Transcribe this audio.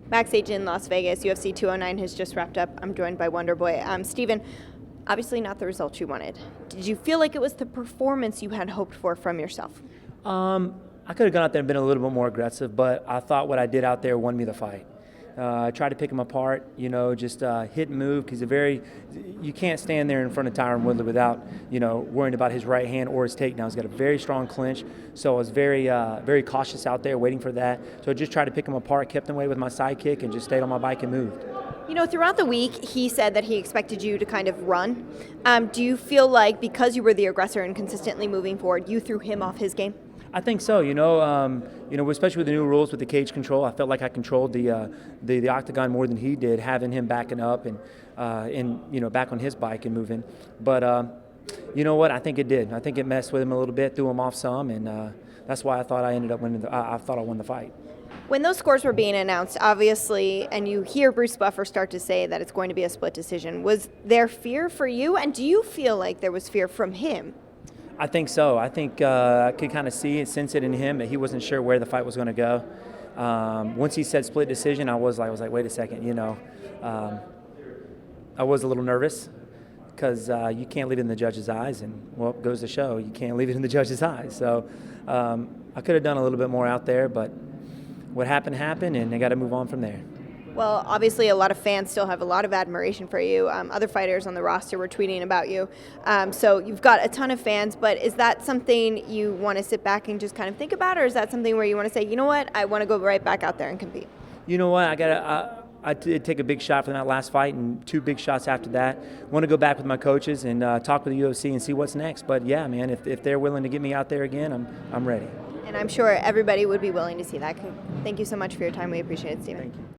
Backstage in Las Vegas, UFC 209 has just wrapped up. I'm joined by Wonder Boy. Steven, obviously not the result you wanted. Did you feel like it was the performance you had hoped for from yourself? I could have gone out there and been a little bit more aggressive, but I thought what I did out there won me the fight. I tried to pick him apart, just hit and move, because you can't stand there in front of Tyron Woodley without, worrying about his right hand or his takedown. He's got a very strong clinch, so I was very cautious out there waiting for that. So I just tried to pick him apart, kept him away with my side kick, and just stayed on my bike and moved. Throughout the week, he said that he expected you to kind of run. Do you feel like because you were the aggressor and consistently moving forward, you threw him off his game? I think so. Especially with the new rules with the cage control, I felt like I controlled the octagon more than he did, having him backing up and back on his bike and moving. But you know what? I think it did. I think it messed with him a little bit, threw him off some, and that's why I thought I ended up winning. I thought I won the fight. When those scores were being announced, obviously, and you hear Bruce Buffer start to say that it's going to be a split decision, was there fear for you? And do you feel like there was fear from him? I think so. I think I could kind of see it, sense it in him that he wasn't sure where the fight was going to go. Once he said split decision, I was like, wait a second, I was a little nervous because you can't leave it in the judge's eyes, and well, it goes to show you can't leave it in the judge's eyes. So I could have done a little bit more out there, but what happened, and they got to move on from there. Well, obviously, a lot of fans still have a lot of admiration for you. Other fighters on the roster were tweeting about you. So you've got a ton of fans, but is that something you want to sit back and just kind of think about, or is that something where you want to say, you know what, I want to go right back out there and compete? You know what, I did take a big shot from that last fight and two big shots after that. I want to go back with my coaches and talk with the UFC and see what's next. But yeah, man, if they're willing to get me out there again, I'm ready. And I'm sure everybody would be willing to see that. Thank you so much for your time. We appreciate it, Steven. Thank you.